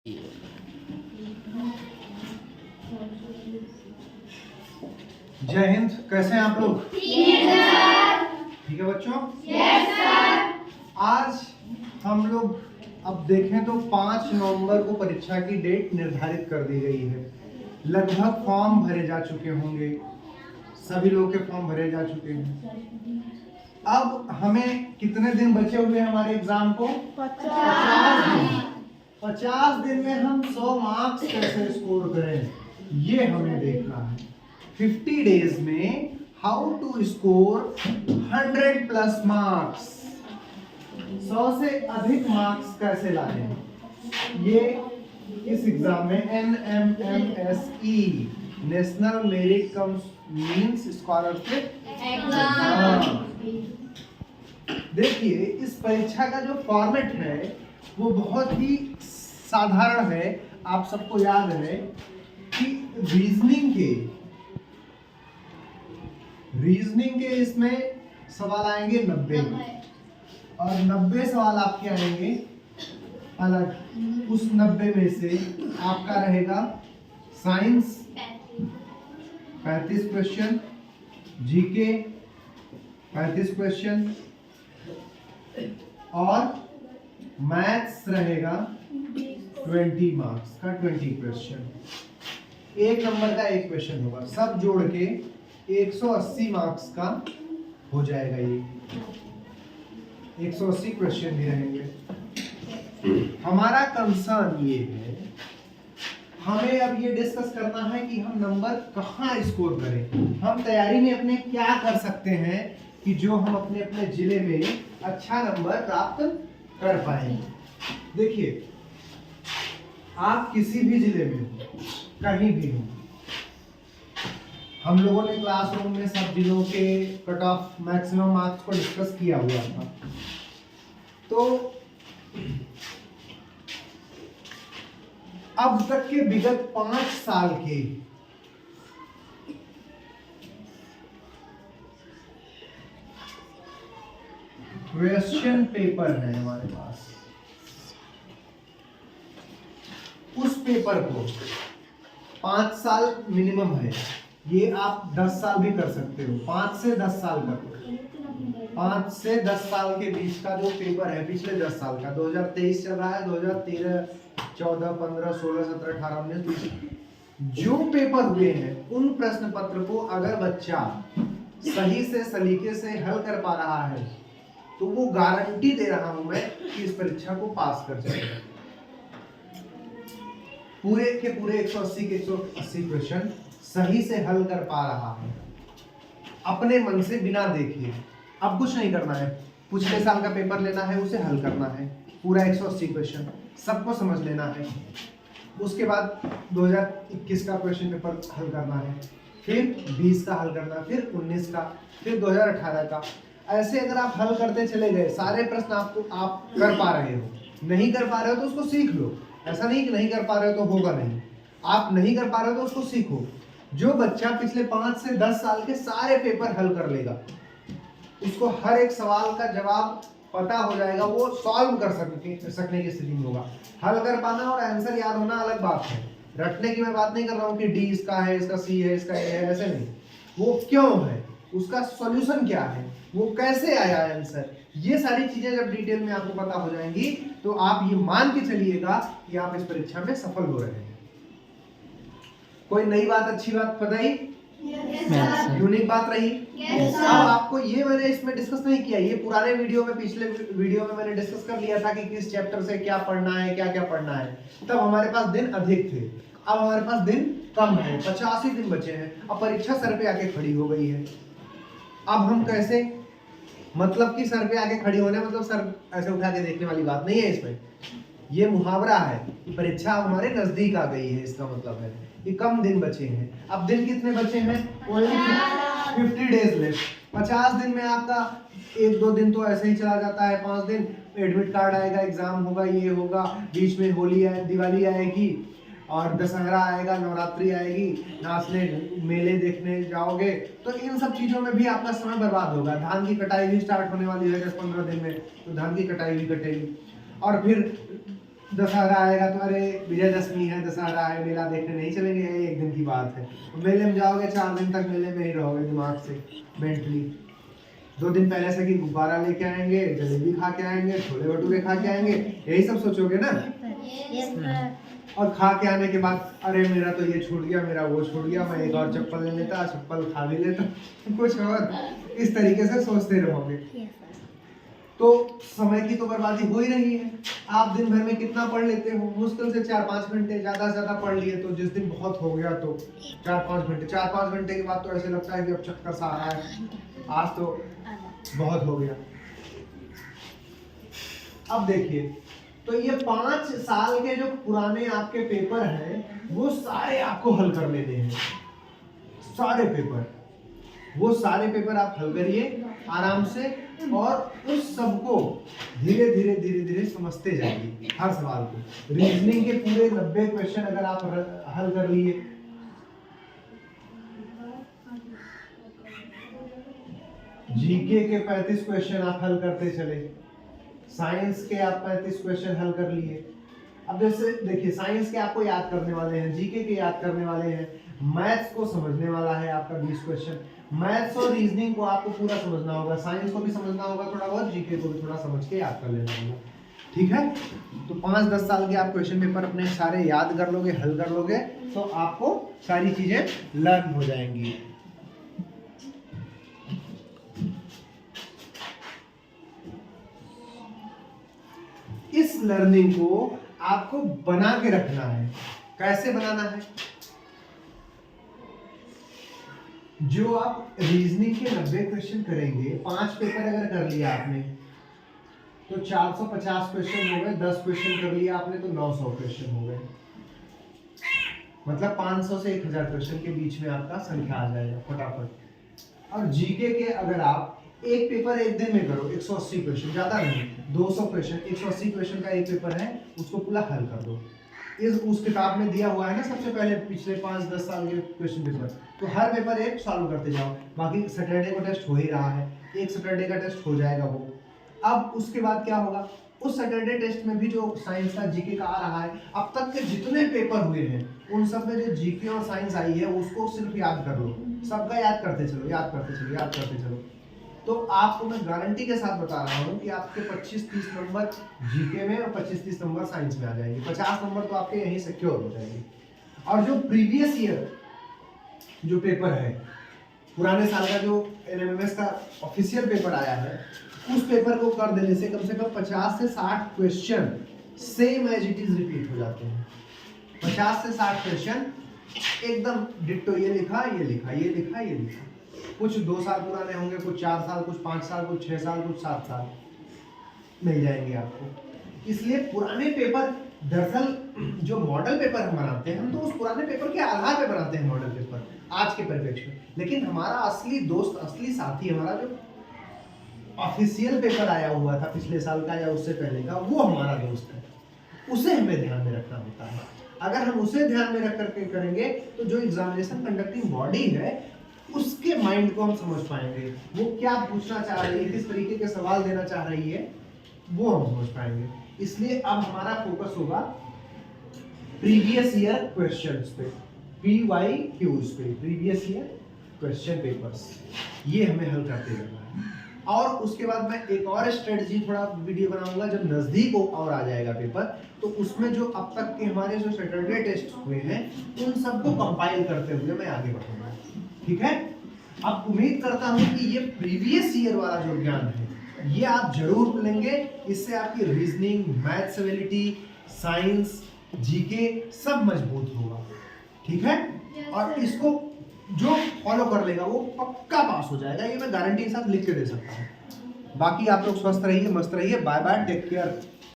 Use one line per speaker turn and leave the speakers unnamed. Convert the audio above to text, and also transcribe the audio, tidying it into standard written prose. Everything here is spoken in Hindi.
जय हिंद। कैसे हैं आप लोग? ठीक है बच्चों। Yes sir. आज हम लोग अब देखें तो 5 नवंबर को परीक्षा की डेट निर्धारित कर दी गई है। लगभग फॉर्म भरे जा चुके होंगे, सभी लोग के फॉर्म भरे जा चुके हैं। अब हमें कितने दिन बचे हुए हैं हमारे एग्जाम को? 50 दिन। 50 दिन में हम 100 मार्क्स कैसे स्कोर करें, ये हमें देखना है। 50 डेज में हाउ टू स्कोर 100+ मार्क्स, 100 से अधिक मार्क्स कैसे लाने हैं, ये इस एग्जाम में NMMSE national merit comes means scholarship exam. देखिए, इस परीक्षा का जो फॉर्मेट है वो बहुत ही साधारण है। आप सबको याद है कि रीजनिंग के इसमें सवाल आएंगे 90 और 90 सवाल आपके आएंगे अलग। उस 90 में से आपका रहेगा साइंस 35 क्वेश्चन, जीके 35 क्वेश्चन और मैथ्स रहेगा 20 मार्क्स का 20 क्वेश्चन। 1 नंबर का 1 क्वेश्चन होगा, सब जोड़ के 180 मार्क्स का हो जाएगा। ये 180 क्वेश्चन भी रहेंगे। हमारा कंसर्न ये है, हमें अब ये डिस्कस करना है कि हम नंबर कहाँ स्कोर करें। हम तैयारी में अपने क्या कर सकते हैं कि जो हम अपने अपने जिले में अच्छा नंबर प्राप्त कर पाएंगे। देखिए, आप किसी भी जिले में हो, कहीं भी हो, हम लोगों ने क्लासरूम में सब जिलों के कट ऑफ मैक्सिमम मार्क्स को डिस्कस किया हुआ था। तो अब तक के विगत 5 साल के क्वेश्चन पेपर है हमारे पास। उस पेपर को 5 साल मिनिमम है, ये आप 10 साल भी कर सकते हो। 5 से 10 साल का, 5 से 10 साल के बीच का जो पेपर है पिछले 10 साल का, 2023 चल रहा है, 2013, 14, 15, 16, 17, 18, 19, 20 जो पेपर हुए हैं उन प्रश्न पत्र को अगर बच्चा सही से सलीके से हल कर पा रहा है तो वो गारंटी दे रहा हूं मैं कि इस परीक्षा को पास कर जाएगा। पूरे के पूरे 180 के 180 क्वेश्चन सही से हल कर पा रहा है अपने मन से, बिना देखे। अब कुछ नहीं करना है, पिछले साल का पेपर लेना है, उसे हल करना है, पूरा 180 क्वेश्चन सबको समझ लेना है। उसके बाद 2021 का क्वेश्चन पेपर हल करना है, फिर 20 का हल करना, फिर 19 का, फिर 2018 का। ऐसे अगर आप हल करते चले गए, सारे प्रश्न आप कर पा रहे हो। नहीं कर पा रहे हो तो उसको सीख लो। ऐसा नहीं कि नहीं कर पा रहे हो तो होगा नहीं, आप नहीं कर पा रहे हो तो उसको सीखो। जो बच्चा पिछले 5 से 10 साल के सारे पेपर हल कर लेगा, उसको हर एक सवाल का जवाब पता हो जाएगा, वो सॉल्व कर सकने की स्थिति में होगा। हल कर पाना और आंसर याद होना अलग बात है। रटने की मैं बात नहीं कर रहा हूँ कि डी इसका है, इसका सी है, इसका ए है, ऐसे नहीं। वो क्यों है, उसका सॉल्यूशन क्या है, वो कैसे आया आंसर, ये सारी चीजें जब डिटेल में आपको पता हो जाएंगी तो आप ये मान के चलिएगा कि आप इस परीक्षा में सफल हो रहे हैं। कोई नई बात, अच्छी बात बताई? यूनिक बात रही? अब आपको ये मैंने इसमें डिस्कस नहीं किया, ये पुराने वीडियो में, पिछले वीडियो में मैंने डिस्कस कर लिया था कि किस चैप्टर से क्या पढ़ना है, क्या क्या पढ़ना है। तब हमारे पास दिन अधिक थे, अब हमारे पास दिन कम है, 50 ही दिन बचे हैं। अब परीक्षा सर पे आके खड़ी हो गई है। अब हम कैसे, मतलब कि सर पे आके खड़ी होने मतलब सर ऐसे उठा के देखने वाली बात नहीं है। इसमें ये मुहावरा है कि परीक्षा हमारे नजदीक आ गई है, इसका मतलब है कि कम दिन बचे हैं। अब दिन कितने बचे हैं? Only 50 days left. 50 दिन में आपका 1-2 दिन तो ऐसे ही चला जाता है, 5 दिन एडमिट कार्ड आएगा, एग्जाम होगा, ये होगा, बीच में होली है, दिवाली आएगी और दशहरा आएगा, नवरात्रि आएगी, नाचने मेले देखने जाओगे, तो इन सब चीजों में भी आपका समय बर्बाद होगा। धान की कटाई भी स्टार्ट होने वाली है 10-15 दिन में, तो धान की कटाई भी कटेगी। और फिर दशहरा आएगा तो अरे विजयदशमी है, दशहरा है, मेला देखने नहीं चलेंगे, ये एक दिन की बात है। मेले में जाओगे 4 दिन तक मेले में ही रहोगे दिमाग से, मेंटली। 2 दिन पहले से कि गुब्बारा लेके आएंगे, जलेबी खा के आएंगे, छोले भटूरे खा के आएंगे, यही सब सोचोगे ना। और खा के आने के बाद अरे मेरा तो ये छूट गया, मेरा वो छूट गया, मैं एक और चप्पल ले लेता, चप्पल खा भी लेता, कुछ और इस तरीके से सोचते रहोगे। तो समय की तो बर्बादी हो ही रही है। आप दिन भर में कितना पढ़ लेते हो? मुश्किल से 4-5 घंटे, ज़्यादा से ज़्यादा पढ़ लिए तो जिस दिन बहुत हो गया तो 4-5 घंटे। 4-5 घंटे के बाद तो ऐसे लगता है कि अब चक्कर सा आ रहा है, आज तो बहुत हो गया। अब देखिए, तो ये 5 साल के जो पुराने आपके पेपर हैं वो सारे आपको हल कर लेने हैं, सारे पेपर। वो सारे पेपर आप हल करिए आराम से, और उस सबको धीरे धीरे धीरे धीरे समझते जाइए हर सवाल को। रीजनिंग के पूरे 90 क्वेश्चन अगर आप हल कर लिए, जीके के 35 क्वेश्चन आप हल करते चले, साइंस के आप 35 क्वेश्चन हल कर लिए। अब जैसे देखिए, साइंस के आपको याद करने वाले हैं, जीके के याद करने वाले हैं, मैथ्स को समझने वाला है आपका 20 क्वेश्चन। मैथ्स और रीजनिंग को आपको पूरा समझना होगा, साइंस को भी समझना होगा थोड़ा बहुत, जीके को भी थोड़ा समझ के याद कर लेना होगा। ठीक है, तो 5-10 साल के आप क्वेश्चन पेपर अपने सारे याद कर लोगे, हल कर लोगे, तो आपको सारी चीजें लर्न हो जाएंगी। इस लर्निंग को आपको बना के रखना है। कैसे बनाना है? जो आप रीजनिंग के 90 क्वेश्चन करेंगे, 5 पेपर अगर कर लिया आपने तो 450 क्वेश्चन हो गए, 10 क्वेश्चन कर लिया आपने तो 900 क्वेश्चन हो गए। मतलब 500 से 1000 क्वेश्चन के बीच में आपका संख्या आ जाएगा फटाफट। और जीके के अगर आप एक पेपर एक दिन में करो, 180 क्वेश्चन, ज्यादा नहीं, 200 क्वेश्चन, 180 क्वेश्चन का एक पेपर है, उसको पूरा हल कर दो। उस किताब में दिया हुआ है ना सबसे पहले पिछले 5-10 साल के क्वेश्चन पेपर, तो हर पेपर एक सॉल्व करते जाओ। बाकी सैटरडे को टेस्ट हो ही रहा है, एक सैटरडे का टेस्ट हो जाएगा वो। अब उसके बाद क्या होगा, उस सैटरडे टेस्ट में भी जो साइंस का जीके का आ रहा है, अब तक के जितने पेपर हुए हैं उन सब में जो जीके और साइंस आई है उसको सिर्फ याद कर लो, सबका याद करते चलो, याद करते चलो, याद करते चलो। तो आपको मैं गारंटी के साथ बता रहा हूँ कि आपके 25-30 नंबर जीके में और 25-30 नंबर साइंस में आ जाएंगे, 50 नंबर तो आपके यहीं सिक्योर हो जाएंगे। और जो प्रीवियस ईयर जो पेपर है, पुराने साल का जो एनएमएमएस का ऑफिशियल पेपर आया है, उस पेपर को कर देने से कम 50 से 60 question same as it is repeat हो जाते हैं। 50 से 60 क्वेश्चन एकदम डिट्टो, ये लिखा, ये लिखा, ये लिखा, ये लिखा। कुछ 2 साल पुराने होंगे, कुछ 4 साल, कुछ 5 साल, कुछ 6 साल, कुछ 7 साल मिल जाएंगे आपको। इसलिए पुराने पेपर, दरअसल जो मॉडल पेपर हम बनाते हैं, हम तो उस पुराने पेपर के आधार पे बनाते हैं मॉडल पेपर आज के परिप्रेक्ष्य में। लेकिन हमारा असली दोस्त, असली साथी, हमारा जो ऑफिशियल पेपर आया हुआ था पिछले साल का या उससे पहले का, वो हमारा दोस्त है, उसे हमें ध्यान में रखना होता है। अगर हम उसे ध्यान में रख करके करेंगे तो जो एग्जामिनेशन कंडक्टिंग बॉडी है उसके माइंड को हम समझ पाएंगे, वो क्या पूछना चाह रही है, किस तरीके के सवाल देना चाह रही है, वो हम समझ पाएंगे। इसलिए अब हमारा फोकस होगा प्रीवियस ईयर क्वेश्चंस पे, PYQs पे, प्रीवियस ईयर क्वेश्चन पेपर्स, ये हमें हल करते रहना है। और उसके बाद मैं एक और स्ट्रेटजी थोड़ा वीडियो बनाऊंगा जब नजदीक और आ जाएगा पेपर, तो उसमें जो अब तक के हमारे जो सैटरडे टेस्ट हुए हैं उन सबको कंपाइल करते हुए मैं आगे बढ़ूंगा। ठीक है, अब उम्मीद करता हूं कि ये प्रीवियस ईयर वाला जो ज्ञान है ये आप जरूर लेंगे, इससे आपकी reasoning, maths ability, science, GK सब मजबूत होगा। ठीक है, और इसको जो फॉलो कर लेगा वो पक्का पास हो जाएगा, ये मैं गारंटी के साथ लिख के दे सकता हूँ। बाकी आप लोग स्वस्थ रहिए, मस्त रहिए, बाय बाय, टेक केयर।